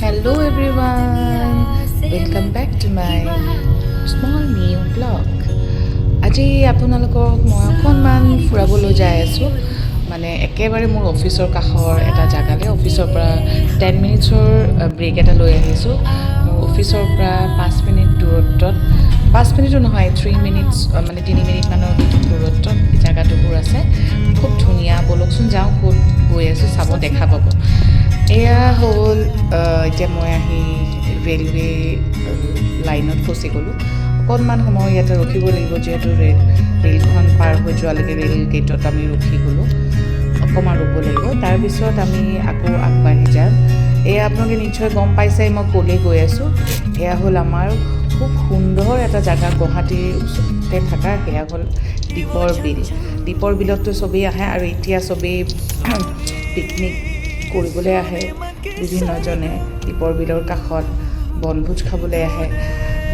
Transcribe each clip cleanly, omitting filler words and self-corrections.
Hello everyone, welcome back to my small new vlog. আজি আপোনালোকক মই অকণমান ফুৰাবলৈ যাই আছোঁ মানে একেবাৰে মোৰ অফিচৰ কাষৰ এটা জাগালৈ অফিচৰ পৰা 10 মিনিটছৰ ব্ৰেক এটা লৈ আহিছোঁ মোৰ অফিচৰ পৰা 5 মিনিট দূৰত্বত 5 মিনিটো নহয় 3 মিনিটছ মানে 3 মিনিট মানৰ দূৰত্বত এই জাগাটুকুৰ আছে খুব ধুনীয়া বলকচোন যাওঁ ক'ত গৈ আছোঁ চাব দেখা পাব এয়া হ'ল এতিয়া মই আহি ৰেলৱে লাইনত ফচি গ'লোঁ অকণমান সময় ইয়াতে ৰখিব লাগিব যিহেতু ৰেলখন পাৰ হৈ যোৱালৈকে ৰেল গেটত আমি ৰখি গ'লোঁ অকণমান ৰ'ব লাগিব তাৰপিছত আমি আকৌ আগবাঢ়ি যাম এয়া আপোনালোকে নিশ্চয় গম পাইছে মই ক'লৈ গৈ আছোঁ এয়া হ'ল আমাৰ খুব সুন্দৰ এটা জেগা গুৱাহাটীৰ ওচৰতে থকা সেয়া হ'ল দীপৰ বিলততো চবেই আহে আৰু এতিয়া চবেই পিকনিক কৰিবলৈ আহে বিভিন্নজনে দীপৰ বিলৰ কাষত বনভোজ খাবলৈ আহে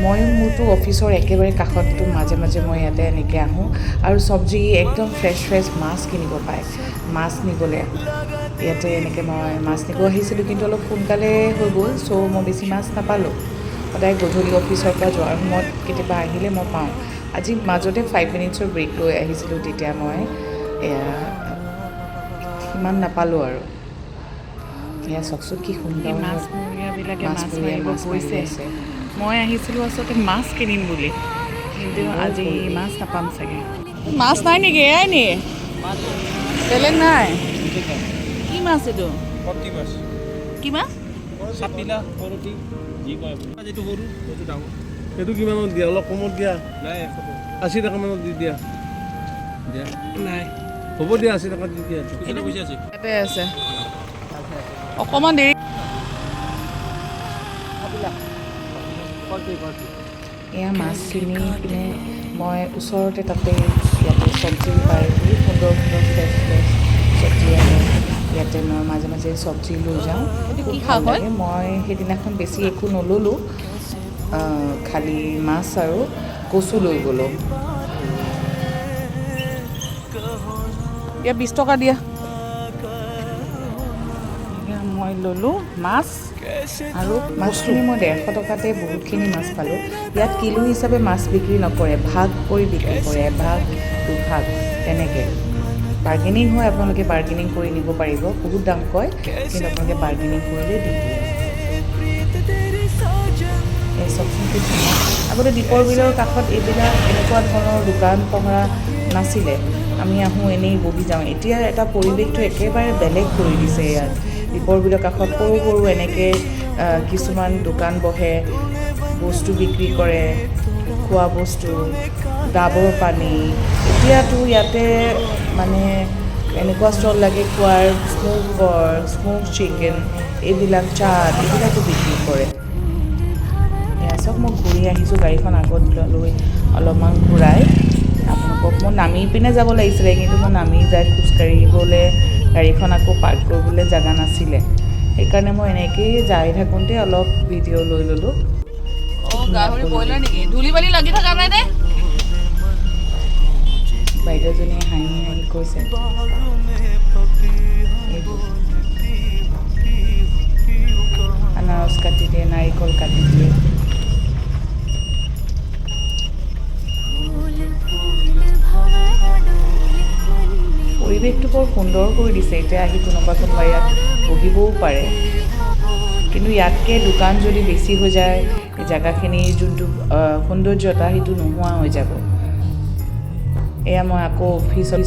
মোৰতো অফিচৰ একেবাৰে কাষততো মাজে মাজে মই ইয়াতে এনেকৈ আহোঁ আৰু চব্জি একদম ফ্ৰেছ মাছ কিনিব পায় মাছ নিবলৈ ইয়াতে এনেকৈ মই মাছ নিব আহিছিলোঁ কিন্তু অলপ সোনকালে হৈ গ'ল চ' মই বেছি মাছ নাপালোঁ সদায় গধূলি অফিচৰ পৰা যোৱাৰ সময়ত কেতিয়াবা আহিলে মই পাওঁ আজি মাজতে 5 মিনিটছৰ ব্ৰেক লৈ আহিছিলোঁ তেতিয়া মই ইমান নাপালোঁ আৰু এয়া চাওকচোন কি সুন্দৰ মাছমৰীয়াবিলাকে মাছ মাৰিব গৈছে মই আহিছিলোঁ আচলতে মাছ কিনিম বুলি কিন্তু আজি মাছ নাপাম চাগে মাছ নাই নেকি এয়াই নি বেলেগ নাই কি মাছ এইটো কি মাছ সেইটো কিমানত দিয়া অলপ কমত দিয়া 80 টকা মানত দি দিয়া নাই হ'ব দিয়া 80 টকা দি দিয়া ইয়াতে আছে অকণমান দেৰি এয়া মাছ কিনি পিনে মই ওচৰতে তাতে ইয়াতে চব্জি পায় বহুত সুন্দৰ ফ্ৰেছ চব্জি আহে ইয়াতে মই মাজে মাজে চব্জি লৈ যাওঁ কি খাওঁ হয় মই সেইদিনাখন বেছি একো নল'লোঁ খালি মাছ আৰু কচু লৈ গ'লোঁ ইয়াত 20 টকা দিয়া মই ল'লোঁ মাছ আৰু মাছখিনি মই 150 টকাতে বহুতখিনি মাছ পালোঁ ইয়াত কিলো হিচাপে মাছ বিক্ৰী নকৰে ভাগ কৰি বিক্ৰী কৰে এভাগ দুভাগ তেনেকৈ বাৰ্গেনিং হয় আপোনালোকে বাৰ্গেনিং কৰি নিব পাৰিব বহুত দাম কয় কিন্তু আপোনালোকে বাৰ্গেনিং কৰিলে দি দিয়ে এই চবখিনি ধুনীয়া আগতে দীপৰ বিলৰ কাষত এইবিলাক এনেকুৱা ধৰণৰ দোকান পহৰা নাছিলে আমি আহোঁ এনেই বহি যাওঁ এতিয়া এটা পৰিৱেশটো একেবাৰে বেলেগ কৰি দিছে ইয়াত দীপৰ বিলৰ কাষত সৰু সৰু এনেকৈ কিছুমান দোকান বহে বস্তু বিক্ৰী কৰে খোৱা বস্তু ডাবৰ পানী এতিয়াতো ইয়াতে মানে এনেকুৱা ষ্টল লাগে খোৱাৰ স্মোক চিকেন এইবিলাক চাট এইবিলাকো বিক্ৰী কৰে এয়া চব মই ঘূৰি আহিছোঁ গাড়ীখন আগত লৈ অলপমান ঘূৰাই আপোনালোকক মই নামি পিনে যাব লাগিছিলে কিন্তু মই নামি যাই খোজকাঢ়িবলৈ গাড়ীখন আকৌ পাৰ্ক কৰিবলৈ জেগা নাছিলে সেইকাৰণে মই এনেকৈয়ে যাই থাকোঁতে অলপ ভিডিঅ' লৈ ল'লোঁ গাহৰি ব্ৰইলাৰ নেকি ধূলি বালি লাগি থকা নাই নে বাইদেউজনীয়ে হাঁহি কৈছে আনাৰস কাটি দিয়ে নাৰিকল কাটি দিয়ে পৰিৱেশটো বৰ সুন্দৰ কৰি দিছে এতিয়া আহি কোনোবা ইয়াত বহিবও পাৰে কিন্তু ইয়াতকৈ দোকান যদি বেছি হৈ যায় এই জেগাখিনিৰ যোনটো সৌন্দৰ্যতা সেইটো নোহোৱা হৈ যাব এয়া মই আকৌ অফিচলৈ